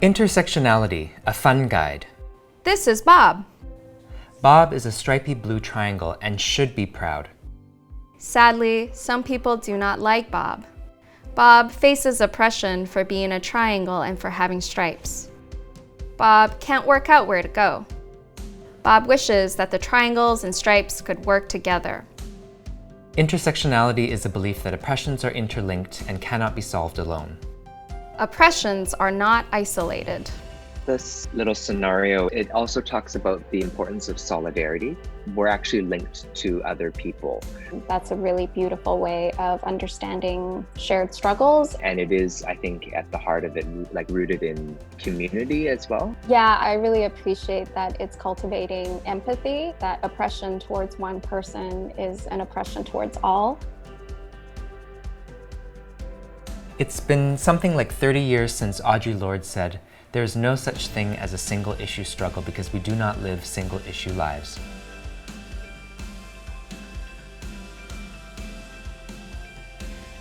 Intersectionality, a fun guide. This is Bob. Bob is a stripy blue triangle and should be proud. Sadly, some people do not like Bob. Bob faces oppression for being a triangle and for having stripes. Bob can't work out where to go. Bob wishes that the triangles and stripes could work together. Intersectionality is the belief that oppressions are interlinked and cannot be solved alone. Oppressions are not isolated. This little scenario, it also talks about the importance of solidarity. We're actually linked to other people. That's a really beautiful way of understanding shared struggles. And it is, I think, at the heart of it, like rooted in community as well. Yeah, I really appreciate that it's cultivating empathy, that oppression towards one person is an oppression towards all. It's been something like 30 years since Audre Lorde said, "There is no such thing as a single-issue struggle because we do not live single-issue lives."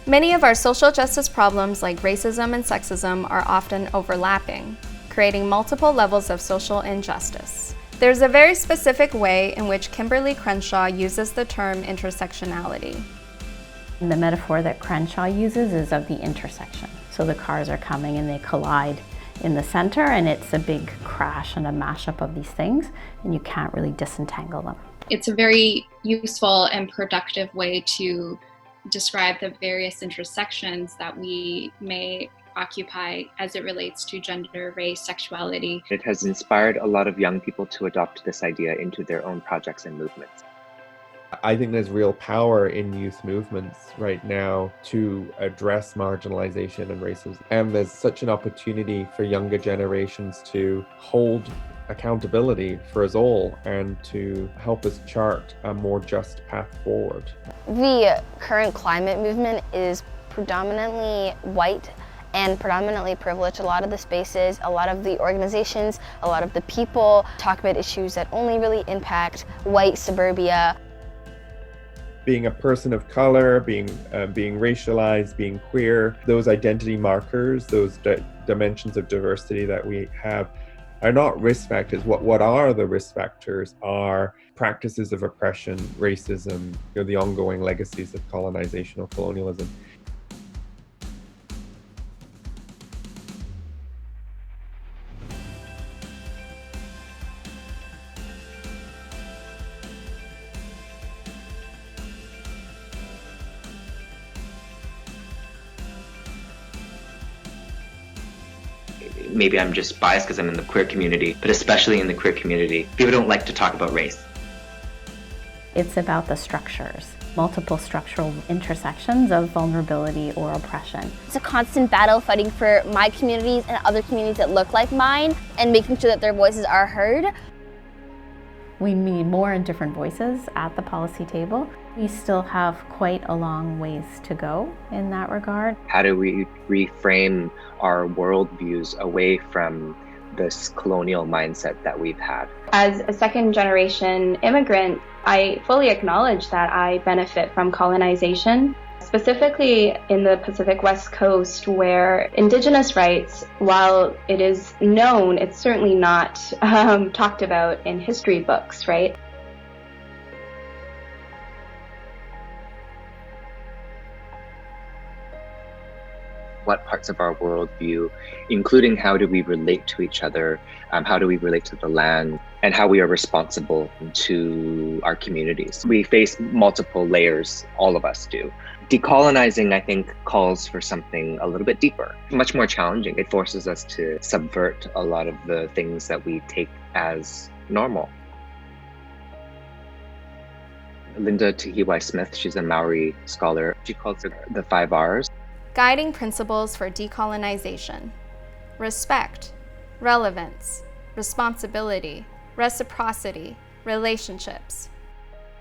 Many of our social justice problems like racism and sexism are often overlapping, creating multiple levels of social injustice. There's a very specific way in which Kimberly Crenshaw uses the term intersectionality. The metaphor that Crenshaw uses is of the intersection. So the cars are coming and they collide in the center, and it's a big crash and a mashup of these things, and you can't really disentangle them. It's a very useful and productive way to describe the various intersections that we may occupy as it relates to gender, race, sexuality. It has inspired a lot of young people to adopt this idea into their own projects and movements. I think there's real power in youth movements right now to address marginalization and racism. And there's such an opportunity for younger generations to hold accountability for us all and to help us chart a more just path forward. The current climate movement is predominantly white and predominantly privileged. A lot of the spaces, a lot of the organizations, a lot of the people talk about issues that only really impact white suburbia. Being a person of color, being racialized, being queer, those identity markers, those dimensions of diversity that we have are not risk factors. What are the risk factors are practices of oppression, racism, the ongoing legacies of colonization or colonialism. Maybe I'm just biased because I'm in the queer community, but especially in the queer community, people don't like to talk about race. It's about the structures, multiple structural intersections of vulnerability or oppression. It's a constant battle fighting for my communities and other communities that look like mine and making sure that their voices are heard. We need more and different voices at the policy table. We still have quite a long ways to go in that regard. How do we reframe our worldviews away from this colonial mindset that we've had? As a second generation immigrant, I fully acknowledge that I benefit from colonization, specifically in the Pacific West Coast, where Indigenous rights, while it is known, it's certainly not talked about in history books, right? What parts of our worldview, including how do we relate to each other, how do we relate to the land, and how we are responsible to our communities. We face multiple layers, all of us do. Decolonizing, I think, calls for something a little bit deeper, much more challenging. It forces us to subvert a lot of the things that we take as normal. Linda Tuhiwai-Smith, she's a Maori scholar. She calls it the 5 R's. Guiding principles for decolonization: respect, relevance, responsibility, reciprocity, relationships.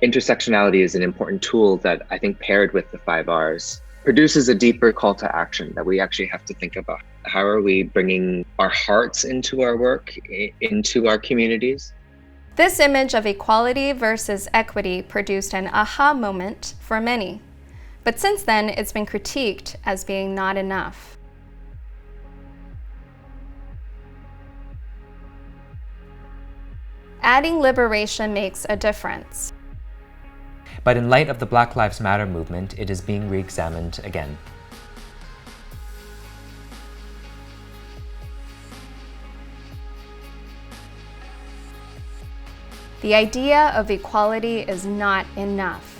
Intersectionality is an important tool that I think paired with the 5 R's produces a deeper call to action that we actually have to think about. How are we bringing our hearts into our work, into our communities? This image of equality versus equity produced an aha moment for many. But since then, it's been critiqued as being not enough. adding liberation makes a difference. But in light of the Black Lives Matter movement, it is being re-examined again. The idea of equality is not enough.